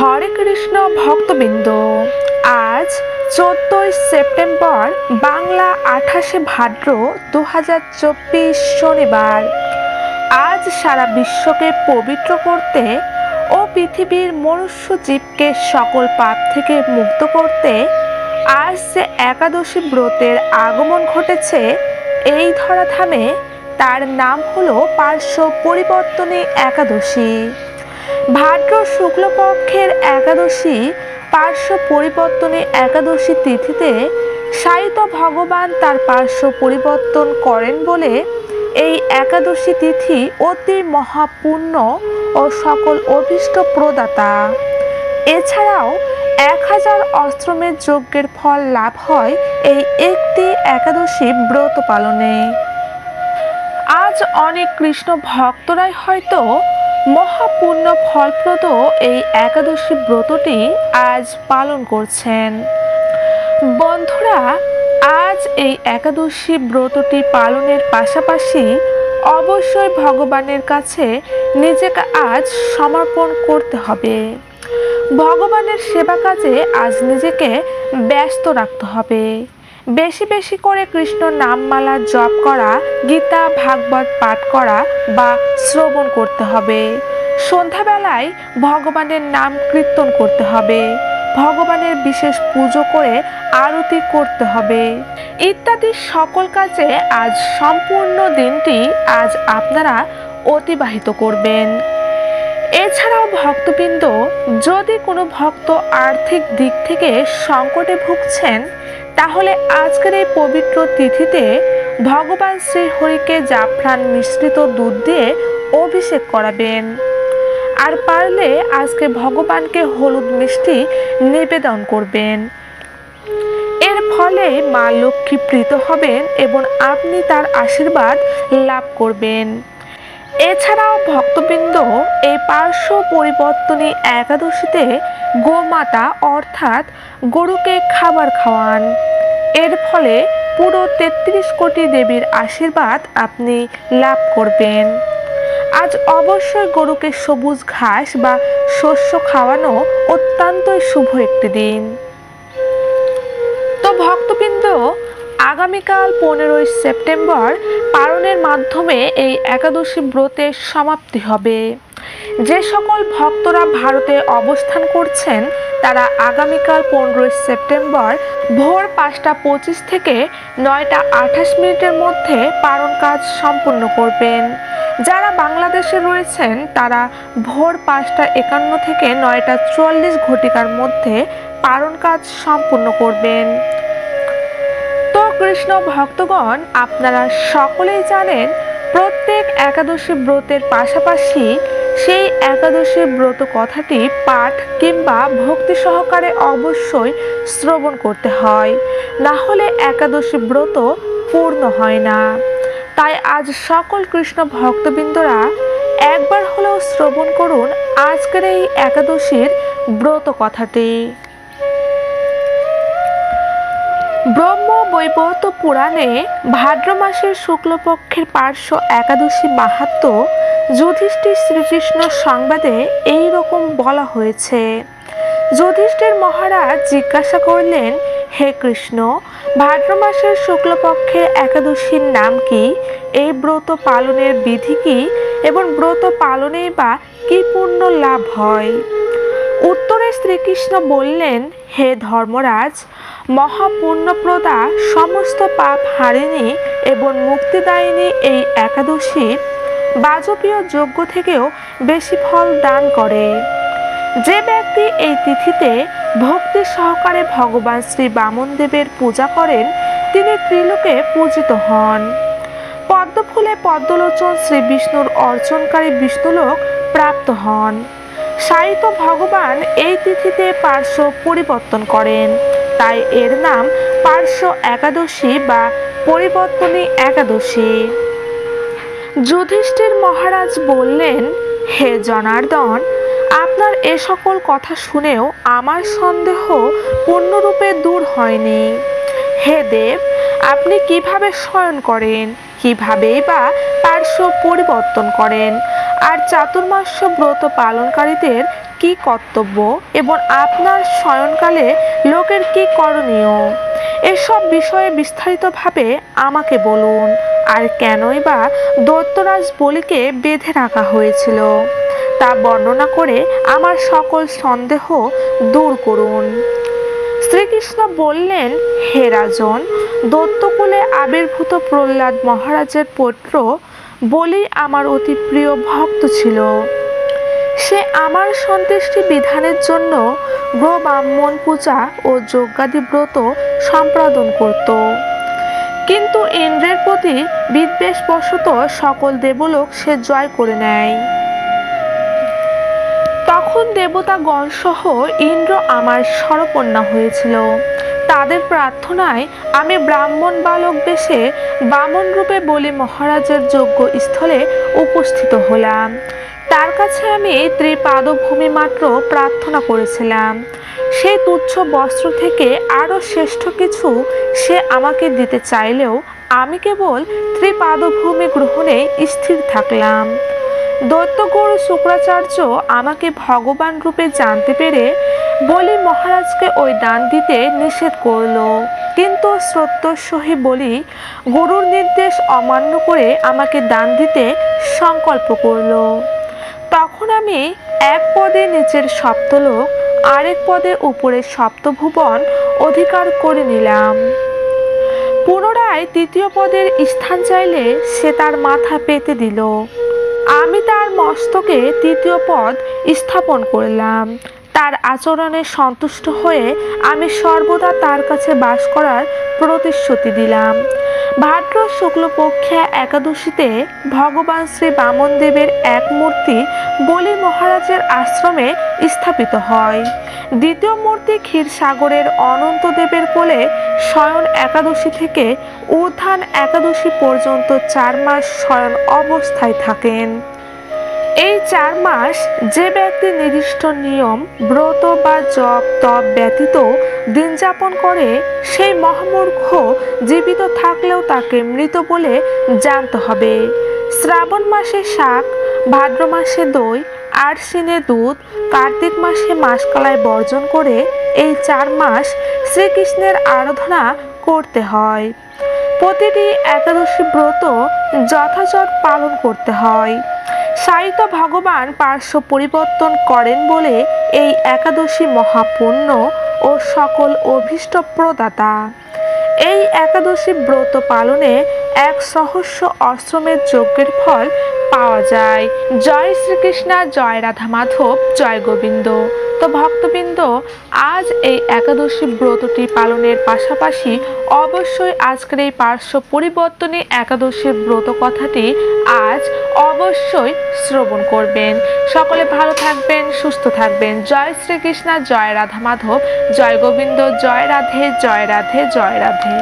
হরে কৃষ্ণ ভক্তবৃন্দ, আজ 14ই সেপ্টেম্বর, বাংলা 28শে ভাদ্র 2024 শনিবার। আজ সারা বিশ্বকে পবিত্র করতে ও পৃথিবীর মনুষ্য জীবকে সকল পাপ থেকে মুক্ত করতে আজ যে একাদশী ব্রতের আগমন ঘটেছে এই ধরাধামে, তার নাম হলো পার্শ্ব পরিবর্তনী একাদশী। ভাদ্র শুক্লপক্ষের একাদশী পার্শ্ব পরিবর্তনী একাদশী তিথিতে শায়িত ভগবান তার পার্শ্ব পরিবর্তন করেন বলে এই একাদশী তিথি অতি মহাপুণ্য ও সকল অভীষ্ট প্রদাতা। এছাড়াও 1000 অশ্রমের যজ্ঞের ফল লাভ হয় এই একটি একাদশী ব্রত পালনে। আজ অনেক কৃষ্ণ ভক্তরাই হয়তো মহাপুণ্য ফলপ্রদ এই একাদশী ব্রতটি আজ পালন করছেন। বন্ধুরা, আজ এই একাদশী ব্রতটি পালনের পাশাপাশি অবশ্যই ভগবানের কাছে নিজেকে আজ সমর্পণ করতে হবে। ভগবানের সেবা কাজে আজ নিজেকে ব্যস্ত রাখতে হবে। বেশি বেশি করে কৃষ্ণ নামমালা জপ করা, গীতা ভাগবত পাঠ করা বা শ্রবণ করতে হবে। সন্ধ্যাবেলায় ভগবানের নাম কীর্তন করতে হবে, ভগবানের বিশেষ পুজো করে আরতি করতে হবে ইত্যাদি সকল কাজে আজ সম্পূর্ণ দিনটি আজ আপনারা অতিবাহিত করবেন। এছাড়াও ভক্তবৃন্দ, যদি কোনো ভক্ত আর্থিক দিক থেকে সংকটে ভুগছেন, তাহলে আজকের এই পবিত্র তিথিতে ভগবান শ্রীহরিকে জাফরান মিশ্রিত দুধ দিয়ে অভিষেক করাবেন। আর পারলে আজকে ভগবানকে হলুদ মিষ্টি নিবেদন করবেন। এর ফলে মা লক্ষ্মী প্রীত হবেন এবং আপনি তার আশীর্বাদ লাভ করবেন। এছাড়াও ভক্তবৃন্দ, এই পার্শ্ব পরিবর্তনী একাদশীতে গোমাতা অর্থাৎ গরুকে খাবার খাওয়ান। এর ফলে পুরো 33 কোটি দেবীর আশীর্বাদ আপনি লাভ করবেন। আজ অবশ্যই গরুকে সবুজ ঘাস বা শস্য খাওয়ানো অত্যন্তই শুভ একটি দিন। তো ভক্তবৃন্দ, আগামীকাল 15ই সেপ্টেম্বর পালনের মাধ্যমে এই একাদশী ব্রতের সমাপ্তি হবে। যে সকল ভক্তরা ভারতে অবস্থান করছেন তারা আগামীকাল 15ই সেপ্টেম্বর ভোর 5টা 25 থেকে 9টা 28 মধ্যে পালন কাজ সম্পূর্ণ করবেন। যারা বাংলাদেশে রয়েছেন তারা ভোর 5টা 51 থেকে 9টা 44 ঘটিকার মধ্যে পালন কাজ সম্পূর্ণ করবেন। তো কৃষ্ণ ভক্তগণ, আপনারা সকলেই জানেন প্রত্যেক একাদশী ব্রতের পাশাপাশি সেই একাদশী ব্রত কথাটি পাঠ কিংবা ভক্তি সহকারে অবশ্যই শ্রবণ করতে হয়, না হলে একাদশী ব্রত পূর্ণ হয় না। তাই আজ সকল কৃষ্ণ ভক্তবৃন্দরা একবার হলেও শ্রবণ করুন আজকের এই একাদশীর ব্রত কথাটি। ব্রহ্ম বৈবর্ত পুরাণে ভাদ্র মাসের শুক্লপক্ষের পার্শ্ব একাদশী মাহাত্ম্য যুধিষ্ঠির শ্রীকৃষ্ণ সংবাদে এই রকম বলা হয়েছে। যুধিষ্ঠির মহারাজ জিজ্ঞাসা করলেন, হে কৃষ্ণ, ভাদ্র মাসের শুক্লপক্ষের একাদশীর নাম কি? এই ব্রত পালনের বিধি কি এবং ব্রত পালনে বা কি পুণ্য লাভ হয়? উত্তরে শ্রীকৃষ্ণ বললেন, হে ধর্মরাজ, মহাপুণ্যপ্রদা, সমস্ত পাপ হারিণী এবং মুক্তিদায়িনী এই একাদশী বাজপেয় যজ্ঞ থেকেও বেশি ফল দান করে। যে ব্যক্তি এই তিথিতে ভক্তি সহকারে ভগবান শ্রী বামনদেবের পূজা করেন তিনি ত্রিলোকে পূজিত হন। পদ্মফুলে পদ্মলোচন শ্রী বিষ্ণুর অর্চনকারী বিষ্ণুলোক প্রাপ্ত হন। শায়িত ভগবান এই তিথিতে পার্শ্ব পরিবর্তন করেন, তাই এর নাম পার্শ্ব একাদশী বা পরিবর্তনী একাদশী। যুধিষ্ঠির মহারাজ বললেন, হে জনার্দন, আপনার এ সকল কথা শুনেও আমার সন্দেহ পূর্ণরূপে দূর হয়নি। হে দেব, আপনি কিভাবে শয়ন করেন, কিভাবেই বা পার্শ্ব পরিবর্তন করেন, আর চাতুর্মাস্য ব্রত পালনকারীদের কি কর্তব্য এবং আপনার শয়নকালে লোকের কি করণীয়, এসব বিষয়ে বিস্তারিতভাবে আমাকে বলুন। আর কেনই বা দৈত্যরাজ বলিকে বেঁধে রাখা হয়েছিল তা বর্ণনা করে আমার সকল সন্দেহ দূর করুন। শ্রীকৃষ্ণ বললেন, হে রাজন, দৈত্যকুলে আবির্ভূত প্রহ্লাদ মহারাজের পুত্র বলি আমার অতি প্রিয় ভক্ত ছিল। সে আমার সন্তুষ্টি বিধানের জন্য গো ব্রাহ্মণ পূজা ও যজ্ঞাদি ব্রত সম্পাদন করত, কিন্তু ইন্দ্রের প্রতি বিদ্বেষবশত সকল দেবলোক সে জয় করে নেয়। তখন দেবতাগণ সহ ইন্দ্র আমার শরণাপন্ন হয়েছিল। তাদের প্রার্থনায় আমি ব্রাহ্মণ বালক বেশে বামন রূপে বলি মহারাজের যজ্ঞ স্থলে উপস্থিত হলাম। তার কাছে আমি ত্রিপাদভূমি মাত্র প্রার্থনা করেছিলাম। সেই তুচ্ছ বস্ত্র থেকে আরও শ্রেষ্ঠ কিছু সে আমাকে দিতে চাইলেও আমি কেবল ত্রিপাদভূমি গ্রহণে স্থির থাকলাম। দৈত্যগুরু শুক্রাচার্য আমাকে ভগবান রূপে জানতে পেরে বলি মহারাজকে ওই দান দিতে নিষেধ করল, কিন্তু শ্রদ্ধেয় বলি গুরুর নির্দেশ অমান্য করে আমাকে দান দিতে সংকল্প করল। তখন আমি এক পদে নিচের সপ্তলোক, আরেক পদে উপরের সপ্তভুবন অধিকার করে নিলাম। পুনরায় তৃতীয় পদের স্থান চাইলে সে তার মাথা পেতে দিল। আমি তার মস্তকে তৃতীয় পদ স্থাপন করলাম। তার আচরণে সন্তুষ্ট হয়ে আমি সর্বদা তার কাছে বাস করার প্রতিশ্রুতি দিলাম। ভাদ্র শুক্লপক্ষে একাদশীতে ভগবান শ্রী বামন দেবের এক মূর্তি বলি মহারাজের আশ্রমে স্থাপিত হয়। দ্বিতীয় মূর্তি ক্ষীরসাগরের অনন্ত দেবের কোলে শয়ন একাদশী থেকে উত্থান একাদশী পর্যন্ত 4 মাস শয়ন অবস্থায় থাকেন। এই 4 মাস যে ব্যক্তি নির্দিষ্ট নিয়ম, ব্রত বা জপ তপ ব্যতীত দিন যাপন করে, সেই মহামূর্খ জীবিত থাকলেও তাকে মৃত বলে জানতে হবে। শ্রাবণ মাসে শাক, ভাদ্র মাসে দই, আশ্বিনে দুধ, কার্তিক মাসে মাসকালাই বর্জন করে এই 4 মাস শ্রীকৃষ্ণের আরাধনা করতে হয়। প্রতিটি একাদশী ব্রত যথাযথ পালন করতে হয়। সাহিত্য ভগবান পার্শ্ব পরিবর্তন করেন বলে এই একাদশী মহাপুণ্য ও সকল অভীষ্ট প্রদাতা। এই একাদশী ব্রত পালনে 1 সহস্র অশ্রমের যজ্ঞের ফল পাওয়া যায়। জয় শ্রীকৃষ্ণ, জয় রাধা মাধব, জয় গোবিন্দ। তো ভক্তবৃন্দ, আজ এই একাদশী ব্রতটি পালনের পাশাপাশি অবশ্যই আজকের এই পার্শ্ব পরিবর্তনে একাদশীর ব্রত কথাটি আজ অবশ্যই শ্রবণ করবেন। সকলে ভালো থাকবেন, সুস্থ থাকবেন। জয় শ্রীকৃষ্ণ, জয় রাধা মাধব, জয় গোবিন্দ, জয় রাধে, জয় রাধে, জয় রাধে।